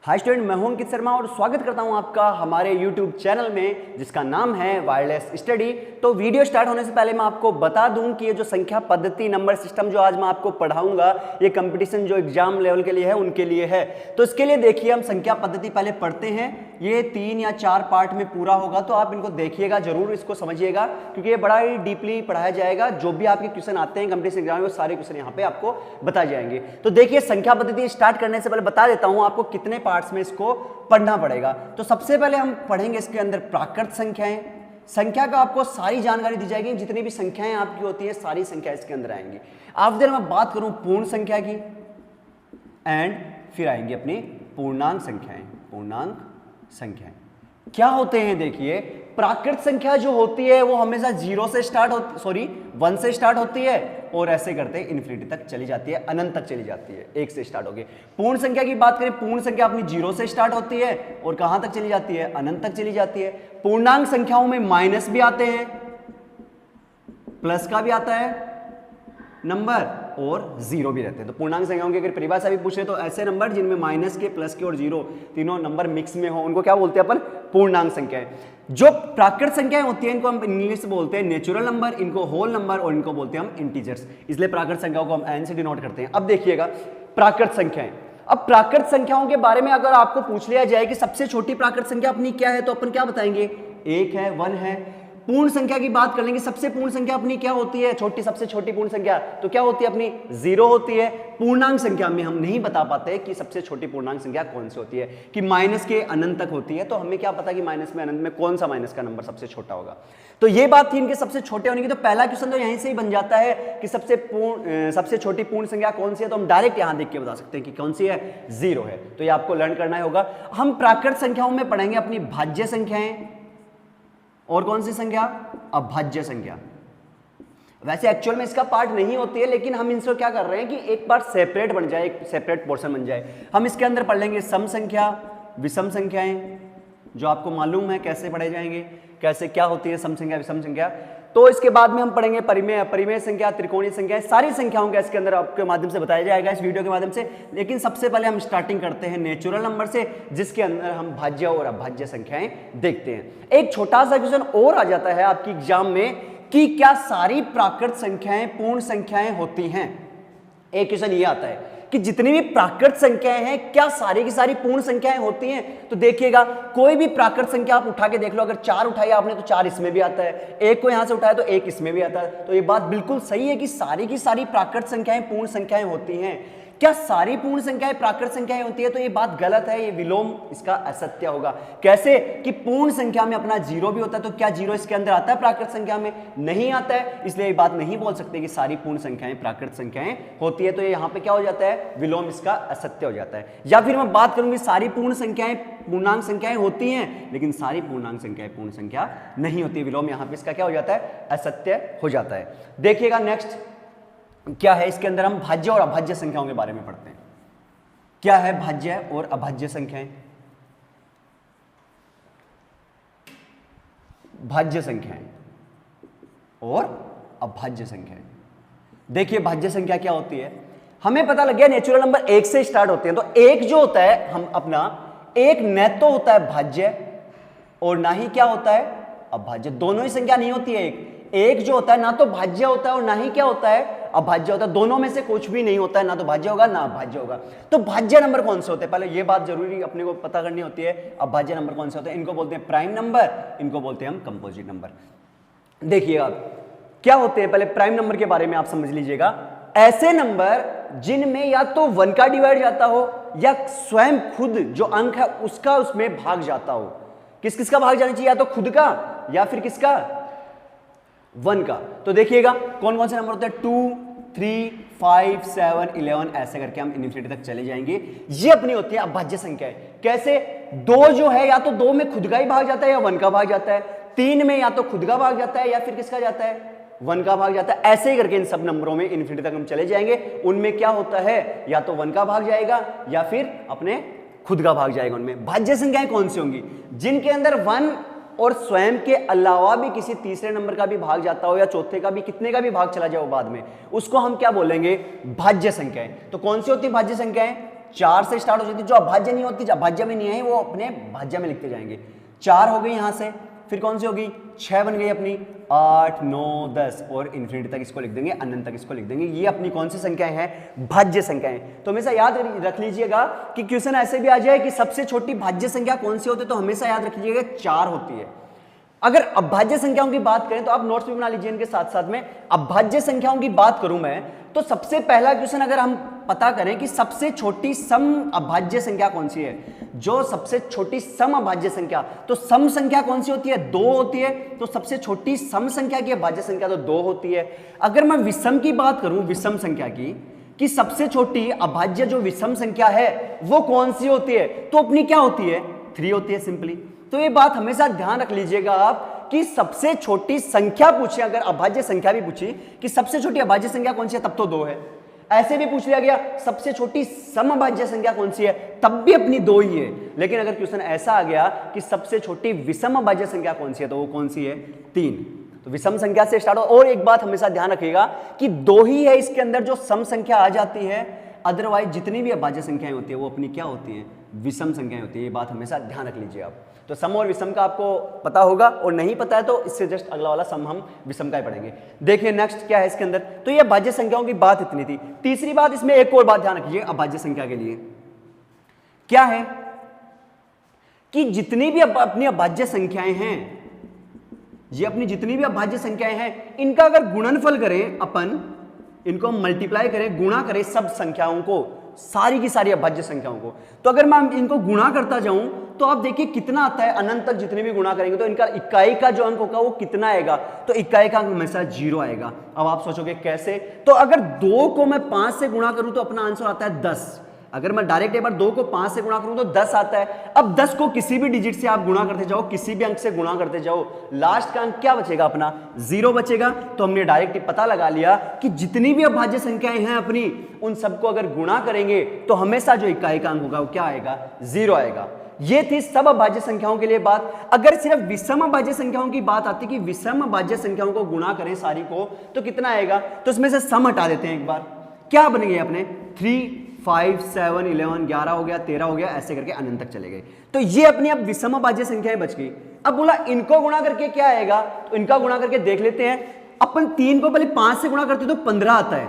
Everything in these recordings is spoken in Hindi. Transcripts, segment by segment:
हाय स्टूडेंट, मैं हूं अंकित शर्मा और स्वागत करता हूं आपका हमारे YouTube चैनल में जिसका नाम है वायरलेस स्टडी। तो वीडियो स्टार्ट होने से पहले मैं आपको बता दूं कि ये जो संख्या पद्धति नंबर सिस्टम जो आज मैं आपको पढ़ाऊंगा ये कंपटीशन जो एग्जाम लेवल के लिए है उनके लिए है। तो इसके लिए देखिए हम संख्या पद्धति पहले पढ़ते हैं। ये 3 या 4 पार्ट में पूरा होगा तो आप इनको देखिएगा, जरूर इसको समझिएगा क्योंकि ये बड़ा ही डीपली पढ़ाया जाएगा। जो भी आपके क्वेश्चन आते हैं कंपटीशन एग्जाम में वो सारे क्वेश्चन यहाँ पे आपको बताए जाएंगे। तो देखिए संख्या पद्धति स्टार्ट करने से पहले बता देता हूँ आपको कितने पार्ट्स में इसको पढ़ना पड़ेगा। तो सबसे पहले हम पढ़ेंगे इसके अंदर प्राकृत संख्याएं। संख्या का आपको सारी जानकारी दी जाएगी, जितनी भी संख्याएं आपकी होती है सारी संख्या इसके अंदर आएंगी। अब देर मैं बात करूं पूर्ण संख्या की एंड फिर आएंगी अपनी पूर्णांक संख्याएं। पूर्णांक संख्याएं क्या होते हैं? देखिए प्राकृत संख्या जो होती है वो हमेशा 1 से स्टार्ट होती है और ऐसे करते इन्फिनिटी तक चली जाती है, अनंत तक चली जाती है, 1 से स्टार्ट होगी। पूर्ण संख्या की बात करें, पूर्ण संख्या अपनी 0 से स्टार्ट होती है और कहां तक चली जाती है? अनंत तक चली जाती है। पूर्णांक संख्याओं में माइनस भी आते हैं, प्लस का भी आता है नंबर और 0 भी रहते हैं। तो पूर्णांक संख्याओं की अगर परिभाषा भी पूछे तो ऐसे नंबर जिनमें माइनस के, प्लस के और 0 तीनों नंबर मिक्स में हो उनको क्या बोलते हैं अपन? पूर्णांक संख्याएं। जो प्राकृत संख्याएं होती हैं इनको हम इंग्लिश में बोलते हैं नेचुरल नंबर, इनको होल नंबर और इनको बोलते हैं हम इंटीजर्स। इसलिए प्राकृत संख्याओं को हम एन से डिनोट करते हैं। अब देखिएगा प्राकृत संख्याएं। अब प्राकृत संख्याओं के बारे में अगर आपको पूछ लिया जाए कि सबसे छोटी प्राकृत संख्या अपनी क्या है तो अपन क्या बताएंगे? 1 है, 1 है। पूर्ण संख्या की बात कर लेंगे, सबसे पूर्ण संख्या अपनी क्या होती है? सबसे छोटी पूर्ण संख्या तो क्या होती है अपनी? 0 होती है। पूर्णांक संख्या में हम नहीं बता पाते कि सबसे छोटी पूर्णांक संख्या कौन सी होती है, कि माइनस के अनंत तक होती है। तो हमें क्या पता कि माइनस में अनंत में कौन सा माइनस का नंबर सबसे छोटा होगा। तो ये बात थी इनके सबसे छोटे होने की। तो पहला क्वेश्चन तो यहीं से ही बन जाता है कि सबसे छोटी पूर्ण संख्या कौन सी है। तो हम डायरेक्ट यहां देख के बता सकते हैं कि कौन सी है? 0 है। तो ये आपको लर्न करना होगा। हम प्राकृत संख्याओं में पढ़ेंगे अपनी भाज्य संख्याएं और कौन सी संख्या? अभाज्य संख्या। वैसे एक्चुअल में इसका पार्ट नहीं होती है, लेकिन हम इनसे क्या कर रहे हैं कि एक बार सेपरेट बन जाए, एक सेपरेट पोर्शन बन जाए। हम इसके अंदर पढ़ लेंगे सम संख्या, विषम संख्याएं, जो आपको मालूम है कैसे पढ़े जाएंगे, कैसे क्या होती है सम संख्या, विषम संख्या। तो इसके बाद में हम पढ़ेंगे परिमेय, अपरिमेय संख्या, त्रिकोणीय संख्या। सारी संख्याओं का इसके अंदर आपके माध्यम से बताया जाएगा इस वीडियो के माध्यम से। लेकिन सबसे पहले हम स्टार्टिंग करते हैं नेचुरल नंबर से, जिसके अंदर हम भाज्य और अभाज्य संख्याएं देखते हैं। एक छोटा सा क्वेश्चन और आ जाता है आपकी एग्जाम में कि क्या सारी प्राकृत संख्याएं पूर्ण संख्याएं होती हैं? एक क्वेश्चन ये आता है कि जितनी भी प्राकृत संख्याएं हैं क्या सारी की सारी पूर्ण संख्याएं होती हैं? तो देखिएगा कोई भी प्राकृत संख्या आप उठा के देख लो। अगर 4 उठाई आपने तो 4 इसमें भी आता है, 1 को यहां से उठाया तो 1 इसमें भी आता है। तो ये बात बिल्कुल सही है कि सारी की सारी प्राकृत संख्याएं पूर्ण संख्याएं होती हैं। क्या सारी पूर्ण संख्याएं प्राकृत संख्याएं होती है? तो ये बात गलत है, ये विलोम इसका असत्य होगा। कैसे कि पूर्ण संख्या में अपना 0 भी होता है, तो क्या 0 इसके अंदर आता है? प्राकृत संख्या में नहीं आता है। इसलिए ये बात नहीं बोल सकते कि सारी पूर्ण संख्याएं प्राकृत संख्याएं होती है। तो ये यहाँ पे क्या हो जाता है? विलोम इसका असत्य हो जाता है। या फिर मैं बात करूंगी सारी पूर्ण संख्याएं पूर्णांक संख्याएं होती हैं, लेकिन सारी पूर्णांक संख्याएं पूर्ण संख्या नहीं होती। विलोम यहाँ पे इसका क्या हो जाता है? असत्य हो जाता है। देखिएगा नेक्स्ट क्या है, इसके अंदर हम भाज्य और अभाज्य संख्याओं के बारे में पढ़ते हैं। क्या है भाज्य और अभाज्य संख्याएं? भाज्य संख्याएं और अभाज्य संख्याएं। देखिए भाज्य संख्या क्या होती है, हमें पता लग गया नेचुरल नंबर 1 से स्टार्ट होते हैं। तो 1 जो होता है हम अपना, 1 न तो होता है भाज्य और ना ही क्या होता है? अभाज्य। दोनों ही संख्या नहीं होती है। एक जो होता है ना तो भाज्य होता है और ना ही क्या होता है? अभाज्य होता है। दोनों में से कुछ भी नहीं होता है, ना तो भाज्य होगा ना अभाज्य होगा। तो भाज्य नंबर कौन से होते हैं? पहले ये बात जरूरी अपने को पता करनी होती है। अभाज्य नंबर कौन से होते हैं? इनको बोलते हैं प्राइम नंबर, इनको बोलते हैं हम कंपोजिट नंबर। देखिए अब क्या होते हैं, पहले प्राइम नंबर के बारे में आप समझ लीजिएगा। ऐसे नंबर जिनमें या तो 1 का डिवाइड जाता हो या स्वयं खुद जो अंक है उसका उसमें भाग जाता हो। किस किस का भाग जाना चाहिए? या तो खुद का या फिर किसका? 1 का। तो देखिएगा कौन कौन से नंबर होते हैं? 2, 3, 5, 7, 11 ऐसे करके हम इन्फिनिटी तक चले जाएंगे। ये अपनी होती है अभाज्य संख्या। कैसे? 2 जो है या तो 2 में खुद का ही भाग जाता है या 1 का भाग जाता है। 3 में या तो खुद का भाग जाता है या फिर किसका जाता है? 1 का भाग जाता है। ऐसे ही करके इन सब नंबरों में इन्फिनिटी तक हम चले जाएंगे। उनमें क्या होता है? या तो 1 का भाग जाएगा या फिर अपने खुद का भाग जाएगा। उनमें भाज्य संख्याएं कौन सी होंगी? जिनके अंदर 1 और स्वयं के अलावा भी किसी तीसरे नंबर का भी भाग जाता हो या चौथे का भी, कितने का भी भाग चला जाए बाद में, उसको हम क्या बोलेंगे? भाज्य संख्याएं। तो कौन सी होती है भाज्य संख्याएं? 4 से स्टार्ट हो जाती है, जो अभाज्य नहीं होती, अभाज्य में नहीं है वो अपने भाज्य में लिखते जाएंगे। 4 हो गई यहां से, फिर कौन सी होगी, 6 बन गई अपनी, 8 9 10 और इन्फिनिटी तक इसको लिख देंगे, अनंत तक इसको लिख देंगे। ये अपनी कौन सी संख्याएं हैं, भाज्य संख्याएं। तो हमेशा याद रख लीजिएगा कि क्वेश्चन ऐसे भी आ जाए कि सबसे छोटी भाज्य संख्या कौन सी होती है, तो हमेशा याद रख लीजिएगा 4 होती है। अगर अभाज्य संख्याओं की बात करें तो आप नोट्स भी बना लीजिए इनके साथ साथ में। अभाज्य संख्याओं की बात करूं मैं तो सबसे पहला क्वेश्चन अगर हम पता करें कि सबसे छोटी सम अभाज्य संख्या कौन सी है, जो सबसे छोटी सम अभाज्य संख्या, तो सम संख्या कौन सी होती है, 2 होती है। तो सबसे छोटी सम संख्या की अभाज्य संख्या तो 2 होती है। अगर मैं विषम की बात करूं, विषम संख्या की, कि सबसे छोटी अभाज्य जो विषम संख्या है वो कौन सी होती है, तो अपनी क्या होती है, 3 होती है सिंपली। तो ये बात हमेशा ध्यान रख लीजिएगा आप कि सबसे छोटी संख्या पूछे, अगर अभाज्य संख्या भी पूछी कि सबसे छोटी अभाज्य संख्या कौन सी है, तब तो 2 है। ऐसे भी पूछ लिया गया सबसे छोटी समअभाज्य संख्या कौन सी है, तब भी अपनी 2 ही है। लेकिन अगर क्वेश्चन ऐसा आ गया कि सबसे छोटी विषम अभाज्य संख्या कौन सी है, तो वो कौन सी है, 3। तो विषम संख्या से स्टार्ट हो। और एक बात हमेशा ध्यान रखिएगा कि 2 ही है इसके अंदर जो सम संख्या आ जाती है, अदरवाइज जितनी भी अभाज्य संख्याएं होती है वो अपनी क्या होती है, विषम संख्याएं होती है। ये बात हमेशा ध्यान रख लीजिए आप। तो सम और विषम का आपको पता होगा, और नहीं पता है तो इससे जस्ट अगला वाला सम हम विषम का ही पढ़ेंगे। देखिए नेक्स्ट क्या है इसके अंदर, तो ये अभाज्य संख्याओं की बात इतनी थी। तीसरी बात इसमें एक और बात ध्यान रखिए अभाज्य संख्या के लिए, क्या है कि जितनी भी अपनी अभाज्य संख्याएं हैं, ये अपनी जितनी भी अभाज्य संख्याएं हैं, इनका अगर गुणनफल करें अपन, इनको मल्टीप्लाई करें, गुणा करें सब संख्याओं को, सारी की सारी अभाज्य संख्याओं को, तो अगर मैं इनको गुणा करता जाऊं तो आप देखिए कितना आता है, अनंत तक जितने भी गुणा करेंगे तो इनका इकाई का जो अंक होगा वो कितना आएगा, तो इकाई का अंक हमेशा 0 आएगा। अब आप सोचोगे कैसे, तो अगर 2 को मैं 5 से गुणा करूं तो अपना आंसर आता है 10। अगर मैं डायरेक्ट एक बार 2 को 5 से गुणा करूं तो 10 आता है। अब 10 को किसी भी डिजिट से आप गुणा करते जाओ, किसी भी अंक से गुणा करते जाओ, लास्ट का अंक क्या बचेगा, अपना 0 बचेगा। तो हमने डायरेक्ट पता लगा लिया कि जितनी भी अभाज्य संख्याएं हैं अपनी, उन सबको अगर गुणा करेंगे तो हमेशा जो इकाई का अंक होगा वो क्या आएगा, 0 आएगा। ये थी सब अभाज्य संख्याओं के लिए बात। अगर सिर्फ विषम अभाज्य संख्याओं की बात आती कि विषम अभाज्य संख्याओं को गुणा करें सारी को, तो कितना आएगा, तो इसमें से सम हटा देते हैं एक बार, क्या बन गए अपने 3 5 7 11 11 हो गया, 13 हो गया, ऐसे करके अनंत तक चले गए। तो ये अपनी अब विषम अभाज्य संख्याएं बच गई। अब बोला इनको गुणा करके क्या आएगा, तो इनका गुणा करके देख लेते हैं। अपन 3 को पहले 5 से गुणा करते तो 15 आता है।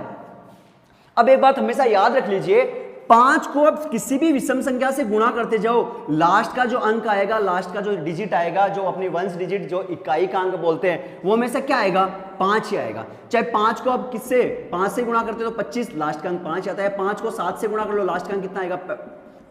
अब एक बात हमेशा याद रख लीजिए, 5 को अब किसी भी विषम संख्या से गुणा करते जाओ, लास्ट का जो अंक आएगा, लास्ट का जो डिजिट आएगा, जो अपनी वंश डिजिट जो इकाई का अंक बोलते हैं, वो हमेशा क्या आएगा, 5 ही आएगा। चाहे 5 को अब किससे 5 से गुणा करते तो 25, लास्ट का अंक 5 आता है। 5 को 7 से गुणा कर लो, लास्ट का अंक कितना आएगा,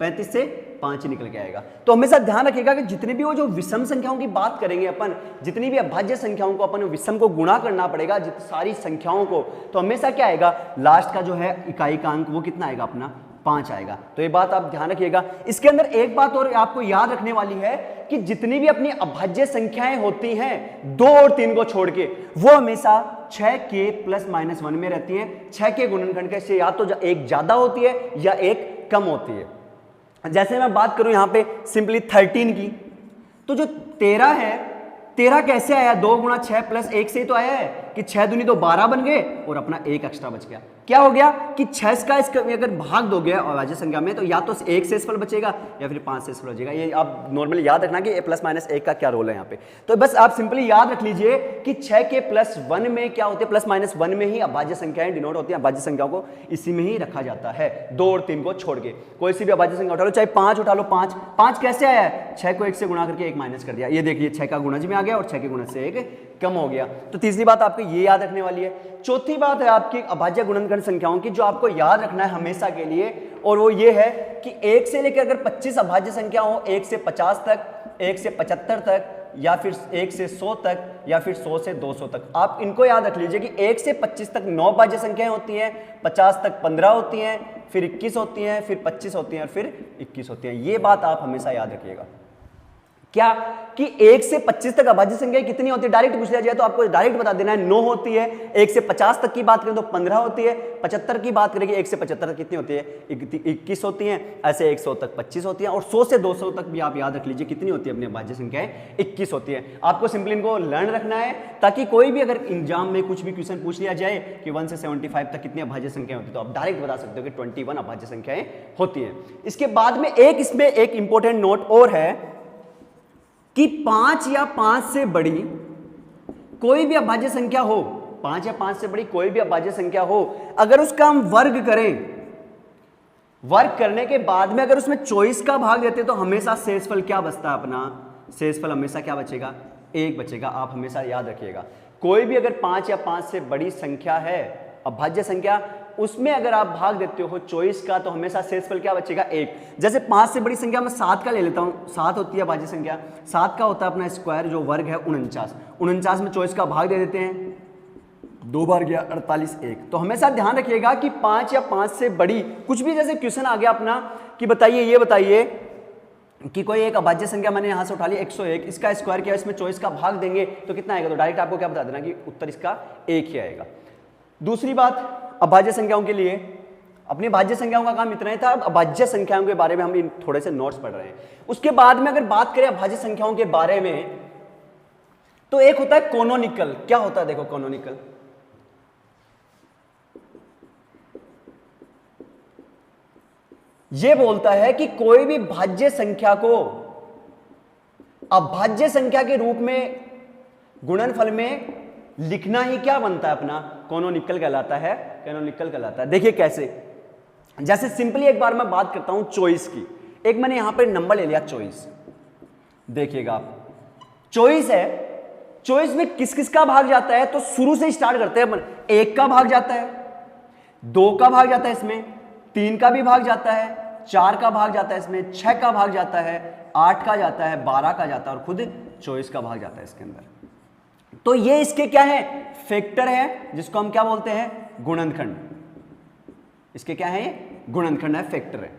35 से 5 ही निकल के आएगा। तो हमेशा ध्यान रखिएगा कि जितने भी वो जो विषम संख्याओं की बात करेंगे अपन, जितनी भी अभाज्य संख्याओं को अपन विषम को गुणा करना पड़ेगा, सारी संख्याओं को, तो हमेशा क्या आएगा, लास्ट का जो है इकाई का अंक वो कितना आएगा, अपना 5 आएगा। तो ये बात आप ध्यान रखिएगा। इसके अंदर एक बात और आपको याद रखने वाली है कि जितनी भी अपनी अभाज्य संख्याएं होती हैं 2 और 3 को छोड़ के, वो हमेशा 6 के ±1 में रहती हैं। 6 के गुणनखंड से या तो एक ज्यादा होती है या एक कम होती है। जैसे मैं बात करूं यहां पे सिंपली 13 की, तो जो 13 है, 13 कैसे आया, 2 × 6 + 1 से ही तो आया है कि 6 दूनी तो 12 बन गए और अपना 1 एक्स्ट्रा बच गया। क्या हो गया कि 6 का इसका अगर भाग दोगे अभाज्य संख्या में, तो या तो 1 से शेषफल बचेगा या फिर 5 से शेषफल बचेगा। ये आप नॉर्मली याद रखना कि ±1 का क्या रोल है यहाँ पे। तो बस आप सिंपली याद रख लीजिए कि 6 के +1 में क्या होते हैं, ±1 में ही अभाज्य संख्याएं डिनोट होती हैं। अभाज्य संख्याओं को इसी में ही रखा जाता है, 2 और 3 को छोड़ के। कोई सी भी अभाज्य संख्या उठा लो, चाहे 5 उठा लो, 5 कैसे आया है, 6 को 1 से गुणा करके 1 माइनस कर दिया। ये देखिए 6 का गुणज में आ गया और 6 के गुणज से 1 कम हो गया। तो तीसरी बात आपको ये याद रखने वाली है। चौथी बात है आपकी अभाज्य गुणनखंड संख्याओं की, जो आपको याद रखना है हमेशा के लिए, और वो ये है कि 1 से लेकर अगर 25 अभाज्य संख्या हो, 1 से 50 तक, 1 से 75 तक, या फिर 1 से 100 तक, या फिर 100 से 200 तक, आप इनको याद रख लीजिए कि 1 से 25 तक 9 अभाज्य संख्याएं होती हैं, 50 तक 15 होती हैं, फिर 21 होती हैं, फिर 25 होती हैं और फिर 21 होती हैं। ये बात आप हमेशा याद रखिएगा। क्या कि 1 से 25 तक अभाज्य संख्या कितनी होती है, डायरेक्ट पूछ लिया जाए तो आपको डायरेक्ट बता देना है 9 होती है। 1 से 50 तक की बात करें तो 15 होती है। 75 की बात करेंगे 1 से 75 तक कितनी होती है, 21 होती हैं। ऐसे 100 तक 25 होती हैं और 100 से 200 तक भी आप याद रख लीजिए कितनी होती है अपनी अभाज्य संख्याएं, 21 होती है। आपको सिंपली इनको लर्न रखना है ताकि कोई भी अगर एग्जाम में कुछ भी क्वेश्चन पूछ लिया जाए कि 1 से 75 तक कितनी अभाज्य संख्याएं होती है तो आप डायरेक्ट बता सकते हो कि 21 अभाज्य संख्याएं होती हैं। इसके बाद में इसमें एक इंपॉर्टेंट नोट और है कि 5 या 5 से बड़ी कोई भी अभाज्य संख्या हो, 5 या 5 से बड़ी कोई भी अभाज्य संख्या हो, अगर उसका हम वर्ग करें, वर्ग करने के बाद में अगर उसमें चॉइस का भाग देते तो हमेशा शेषफल क्या बचता है अपना, शेषफल हमेशा क्या बचेगा, 1 बचेगा। आप हमेशा याद रखिएगा कोई भी अगर 5 या 5 से बड़ी संख्या है अभाज्य संख्या, उसमें अगर आप भाग देते हो चॉइस का तो हमेशा शेषफल क्या बचेगा, 1। जैसे 5 से बड़ी संख्या मैं 7 का ले लेता हूं, 7 होती है अभाज्य संख्या, 7 का होता है अपना स्क्वायर जो वर्ग है 49 में चॉइस का भाग दे देते हैं, 2 बार गया 48 1। तो हमेशा ध्यान रखिएगा कि 5 या 5 से बड़ी कुछ भी, जैसे क्वेश्चन आ गया अपना कि बताइए, ये बताइए कि कोई एक अभाज्य संख्या मैंने यहां से उठा ली 101, इसका स्क्वायर किया, इसमें चॉइस का भाग देंगे तो कितना आएगा, तो डायरेक्ट आपको क्या बता देना कि उत्तर इसका 1 ही आएगा। दूसरी बात अभाज्य संख्याओं के लिए, अपनी भाज्य संख्याओं का काम इतना ही था। अब अभाज्य संख्याओं के बारे में हम थोड़े से नोट्स पढ़ रहे हैं। उसके बाद में अगर बात करें अभाज्य संख्याओं के बारे में तो एक होता है कोनोनिकल। क्या होता है देखो कोनोनिकल, यह बोलता है कि कोई भी भाज्य संख्या को अभाज्य संख्या के रूप में गुणनफल में लिखना ही क्या बनता है अपना, कोनोनिकल कहलाता है, कैनोनिकल कहलाता है। देखिए कैसे, जैसे सिंपली एक बार मैं बात करता हूं चॉइस की। एक मैंने यहां पे नंबर ले लिया चॉइस, देखिएगा आप चॉइस है, चॉइस में किस किस का भाग जाता है तो शुरू से स्टार्ट करते हैं अपन। 1 का भाग जाता है, 2 का भाग जाता है, इसमें 3 का भी भाग जाता है, 4 का भाग जाता है, इसमें 6 का भाग जाता है, 8 का जाता है, 12 का जाता है और खुद चॉइस का भाग जाता है इसके अंदर। तो ये इसके क्या है, फैक्टर है, जिसको हम क्या बोलते हैं, गुणनखंड। इसके क्या है, गुणनखंड है, फैक्टर है।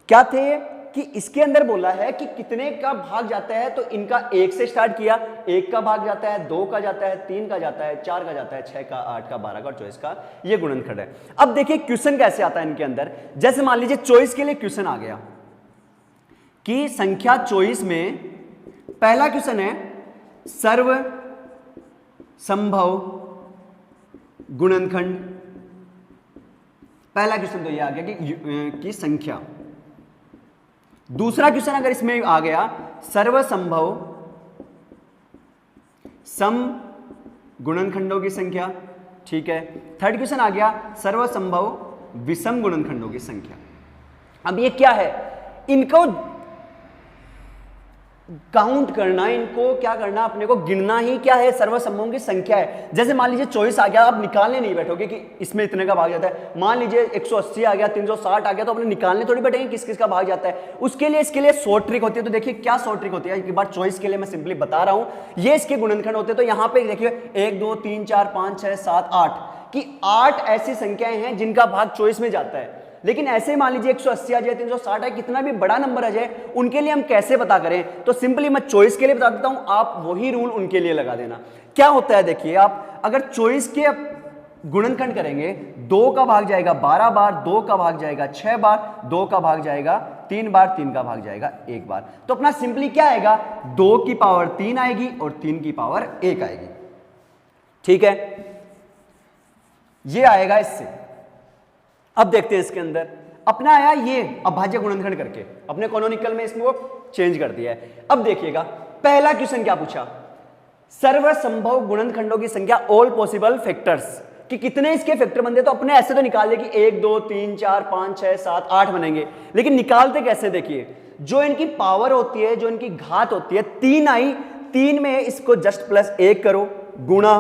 क्या थे कि इसके अंदर बोला है कि कितने का भाग जाता है, तो इनका 1 से स्टार्ट किया, 1 का भाग जाता है, 2 का जाता है, 3 का जाता है, 4 का जाता है, 6 का, 8 का, 12 का और चॉइस का, ये गुणनखंड है। अब देखिए क्वेश्चन कैसे आता है इनके अंदर। जैसे मान लीजिए चॉइस के लिए क्वेश्चन आ गया कि संख्या चॉइस में पहला क्वेश्चन है सर्व संभव गुणनखंड। पहला क्वेश्चन तो ये आ गया कि संख्या। दूसरा क्वेश्चन अगर इसमें आ गया सर्वसंभव सम गुणनखंडों की संख्या, ठीक है। थर्ड क्वेश्चन आ गया सर्वसंभव विषम गुणनखंडों की संख्या। अब ये क्या है, इनको काउंट करना, इनको क्या करना, अपने को गिनना ही क्या है, सर्वसंभवों की संख्या है। जैसे मान लीजिए चॉइस आ गया, आप निकालने नहीं बैठोगे कि इसमें इतने का भाग जाता है। मान लीजिए 180 आ गया, 360 आ गया, तो अपने निकालने थोड़ी बैठेंगे किस किस का भाग जाता है। उसके लिए इसके लिए शॉर्ट ट्रिक होती है। तो देखिए क्या शॉर्ट ट्रिक होती है, एक बार चॉइस के लिए मैं सिंपली बता रहा हूं। ये इसके गुणनखंड होते हैं। तो यहां पे देखिए 1 2 3 4 5 6 7 8 की 8 ऐसी संख्याएं हैं जिनका भाग चॉइस में जाता है। लेकिन ऐसे मान लीजिए 180 आ जाए, 360 है, कितना भी बड़ा नंबर आ जाए, उनके लिए हम कैसे पता करें, तो सिंपली मैं चॉइस के लिए बता देता हूं, आप वही रूल उनके लिए लगा देना। क्या होता है देखिए, आप अगर चॉइस के गुणनखंड करेंगे, 2 का भाग जाएगा 12 बार, 2 का भाग जाएगा 6 बार, 2 का भाग जाएगा 3 बार, 3 का भाग जाएगा 1 बार। तो अपना सिंपली क्या आएगा, 2 की पावर 3 आएगी और 3 की पावर 1 आएगी, ठीक है। ये आएगा इससे। अब देखते हैं इसके अंदर अपना आया ये अभाज्य गुणनखंड करके, अपने कोनोनिकल में इसमें वो चेंज कर दिया है। अब देखिएगा पहला क्वेश्चन क्या पूछा, सर्वसंभव गुणनखंडों की संख्या, ऑल पॉसिबल फैक्टर्स, कि कितने इसके फैक्टर बनते। तो अपने ऐसे तो निकाल दे कि 1 2 3 4 5 6 7 8 बनेंगे, लेकिन निकालते कैसे, देखिए जो इनकी पावर होती है, जो इनकी घात होती है, 3 आई, 3 में इसको जस्ट प्लस 1 करो गुणा,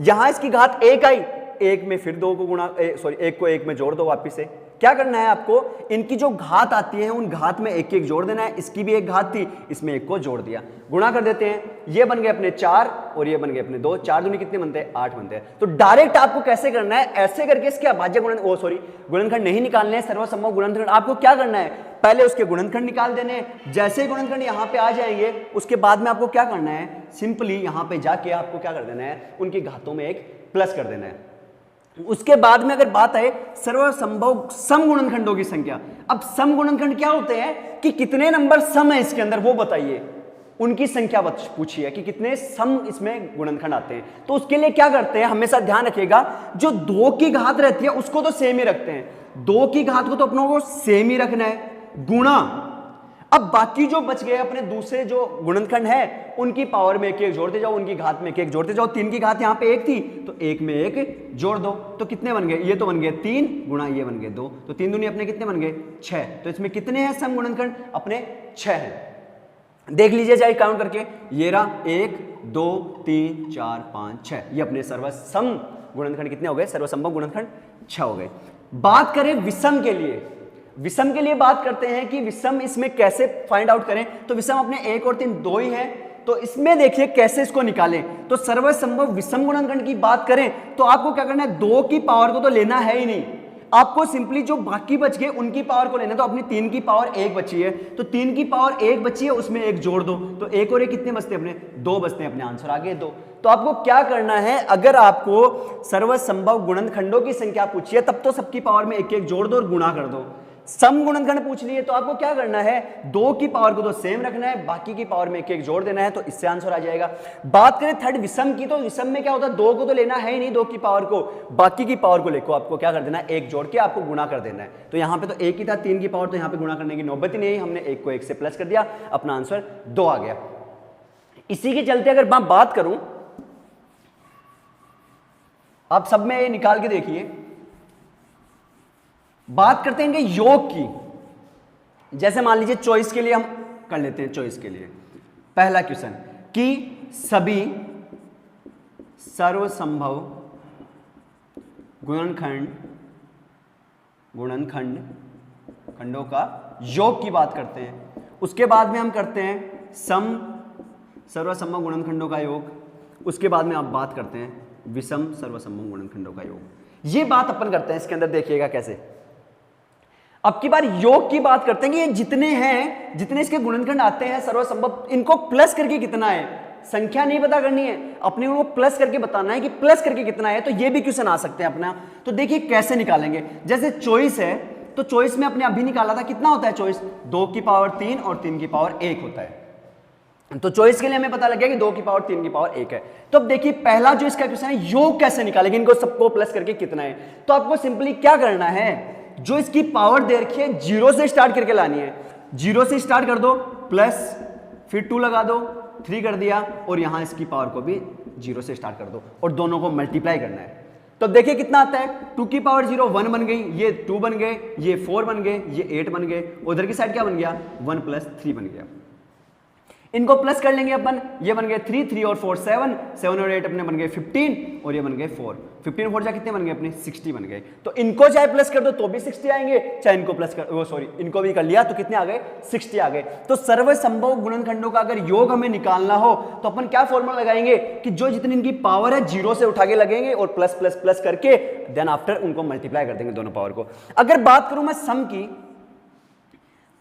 यहां इसकी घात 1 आई, 1 में फिर 2 को गुणा, सॉरी 1 को 1 में जोड़ दो वापिस से, क्या करना है आपको, इनकी जो घात आती है उन घात में एक एक जोड़ देना है। इसकी भी एक घात थी, इसमें एक को जोड़ दिया, गुणा कर देते हैं। ये बन गए अपने 4 और ये बन गए अपने 2, 4 दूनी कितने बनते हैं, 8 बनते हैं। तो डायरेक्ट आपको कैसे करना है, ऐसे करके इसके अभाज्य गुणनखंड नहीं निकालने हैं, सर्वसंभव गुणनखंड आपको क्या करना है, पहले उसके गुणनखंड निकाल देने हैं। जैसे ही गुणनखंड यहां पे आ जाएंगे उसके बाद में आपको क्या करना है, सिंपली यहां पे जाके आपको क्या कर देना है, उनकी घातों में एक प्लस कर देना है। उसके बाद में अगर बात आए सर्वसंभव सम गुणनखंडों की संख्या, अब सम गुणनखंड क्या होते हैं कि कितने नंबर सम है इसके अंदर वो बताइए, उनकी संख्या पूछी है कि कितने सम इसमें गुणनखंड आते हैं। तो उसके लिए क्या करते हैं, हमेशा ध्यान रखिएगा, जो 2 की घात रहती है उसको तो सेम ही रखते हैं, 2 की घात को तो अपनों को सेम ही रखना है, गुणा अब बाकी जो बच गए अपने दूसरे जो गुणनखंड है उनकी पावर में एक एक जोड़ते जाओ, उनकी घात में एक एक जोड़ते जाओ। 3 की घात यहां पे 1 थी तो 1 में 1 जोड़ दो, तो कितने बन गए, ये तो बन गए 3 गुणा ये बन गए 2, तो 3 दूनी अपने कितने बन गए 6। तो इसमें कितने हैं सम गुणनखंड, अपने 6 हैं। देख लीजिए चाहे काउंट करके, ये रहा 1 2 3 4 5 6, ये अपने सर्वसम गुणनखंड कितने हो गए, सर्वसंभव गुणनखंड 6 हो गए। बात करें विषम के लिए, विषम के लिए बात करते हैं कि विषम इसमें कैसे फाइंड आउट करें। तो विषम अपने 1 और 3 2 ही है, तो इसमें देखिए कैसे इसको निकालें। तो सर्वसंभव विषम गुणनखंड की बात करें तो आपको क्या करना है, 2 की पावर को तो लेना है ही नहीं, आपको सिंपली जो बाकी बच गए उनकी पावर को लेना है। तो अपनी 3 की पावर 1 बची है, तो 3 की पावर 1 बची है, उसमें 1 जोड़ दो, तो 1 और 1 कितने बचते हैं अपने 2 बचते हैं, अपने आंसर आ गए 2। तो आपको क्या करना है, अगर आपको सर्वसंभव गुणनखंडों की संख्या पूछी है तब तो सबकी पावर में 1 1 जोड़ दो और गुणा कर दो। सम गुणनखंड पूछ लिए तो आपको क्या करना है, 2 की पावर को तो सेम रखना है, बाकी की पावर में 1 1 जोड़ देना है, तो इससे आंसर आ जाएगा। बात करें थर्ड विषम की, तो विषम में क्या होता है, 2 को तो लेना है ही नहीं, 2 की पावर को, बाकी की पावर को लेको आपको क्या कर देना है, 1 जोड़ के आपको गुणा कर देना है। तो यहां पे तो 1 ही था, 3 की पावर, तो यहां पे गुणा करने की नौबत ही नहीं, हमने 1 को 1 से प्लस कर दिया, अपना आंसर 2 आ गया। इसी के चलते अगर मैं बात करूं, आप सब में ये निकाल के देखिए, बात करते हैं इनके योग की। जैसे मान लीजिए चॉइस के लिए हम कर लेते हैं, चॉइस के लिए पहला क्वेश्चन कि सभी सर्वसंभव खंडों का योग की बात करते हैं। उसके बाद में हम करते हैं सम सर्वसंभव गुणनखंडों का योग, उसके बाद में आप बात करते हैं विषम सर्वसंभव गुणनखंडों का योग। ये बात अपन करते हैं, इसके अंदर देखिएगा कैसे। अब की बार योग की बात करते हैं कि ये जितने हैं, जितने इसके गुणनखंड आते हैं सर्वसंभव, इनको प्लस करके कितना है, संख्या नहीं पता करनी है, अपने को प्लस करके बताना है कि प्लस करके कितना है। तो ये भी क्वेश्चन आ सकते हैं अपना। तो देखिए कैसे निकालेंगे, जैसे चॉइस है तो चॉइस में अपने अभी निकाला था, कितना होता है चॉइस, 2 की पावर 3 और 3 की पावर 1 होता है। तो चॉइस के लिए हमें पता लग गया कि 2 की पावर 3 की पावर 1 है। तो अब देखिए पहला जो इसका क्वेश्चन है, योग कैसे निकालेंगे, इनको सबको प्लस करके कितना है। तो आपको सिंपली क्या करना है, जो इसकी पावर दे रखी है 0 से स्टार्ट करके लानी है, 0 से स्टार्ट कर दो, प्लस फिर 2 लगा दो, 3 कर दिया, और यहां इसकी पावर को भी 0 से स्टार्ट कर दो और दोनों को मल्टीप्लाई करना है। तो देखिए कितना आता है, 2 की पावर 0 1 बन गई, ये 2 बन गए, ये 4 बन गए, ये 8 बन गए, उधर की साइड क्या बन गया 1 + 3 बन गया। इनको प्लस कर लेंगे अपन, ये बन गए 3 3 और 4 7 7 और 8 अपने बन गए 15 और ये बन गए 4 15 4 जा कितने बन गए अपने 60 बन गए। तो इनको चाहे प्लस कर दो तो भी 60 आएंगे, चाहे इनको प्लस कर इनको भी कर लिया तो कितने आ गए 60 आ गए। तो सर्वसंभव गुणनखंडों का अगर योग हमें निकालना हो तो अपन क्या फॉर्मूला लगाएंगे कि जो जितनी इनकी पावर है 0 से उठा के लगेंगे और प्लस प्लस प्लस करके देन आफ्टर उनको मल्टीप्लाई कर देंगे दोनों पावर को। अगर बात करूं मैं सम की,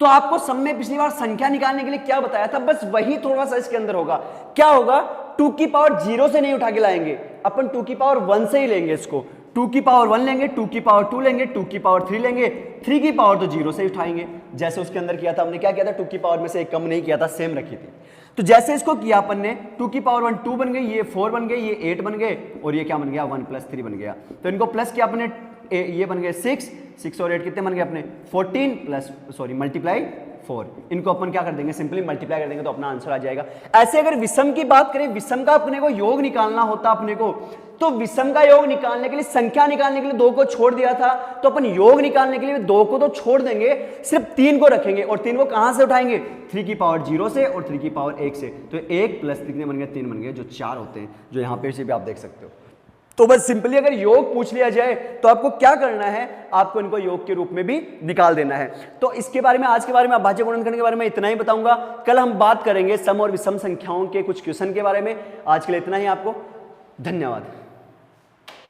तो आपको सम में पिछली बार संख्या निकालने के लिए क्या बताया था, बस वही थोड़ा सा इसके अंदर होगा। क्या होगा, 2 की पावर 0 से नहीं उठा के लाएंगे अपन, 2 की पावर 1 से ही लेंगे इसको। 2 की पावर 1 लेंगे, 2 की पावर 2 लेंगे, 2 की पावर 3 लेंगे, 3 की पावर तो 0 से ही उठाएंगे। जैसे उसके अंदर किया था हमने, क्या किया था 2 की पावर में से एक कम नहीं किया था, सेम रखी थी। तो जैसे इसको किया अपन ने, 2 की पावर 1 2 बन गई, ये 4 बन गए, ये 8 बन गए, और ये क्या बन गया 1 + 3 बन गया। तो इनको प्लस किया अपने, ये बन गए 6 और 8 कितने बन गए अपने 14 प्लस मल्टीप्लाई 4। इनको अपन क्या कर देंगे, सिंपली मल्टीप्लाई कर देंगे तो अपना आंसर आ जाएगा। ऐसे अगर विषम की बात करें, विषम का अपने को योग निकालना होता अपने को, तो विषम का योग निकालने के लिए, संख्या निकालने के लिए 2 को छोड़ दिया था, तो अपन योग निकालने के लिए 2 को तो छोड़ देंगे, सिर्फ 3 को रखेंगे। और 3 को कहां से उठाएंगे, 3 की पावर 0 से और 3 की पावर 1 से। तो 1 + 3 बन गए 3 बन गए, जो 4 होते हैं, जो यहां पे भी आप देख सकते हो। तो बस सिंपली अगर योग पूछ लिया जाए तो आपको क्या करना है, आपको इनको योग के रूप में भी निकाल देना है। तो इसके बारे में, आज के बारे में अभाज्य गुणनखंड के बारे में इतना ही बताऊंगा। कल हम बात करेंगे सम और विषम संख्याओं के कुछ क्वेश्चन के बारे में। आज के लिए इतना ही। आपको धन्यवाद।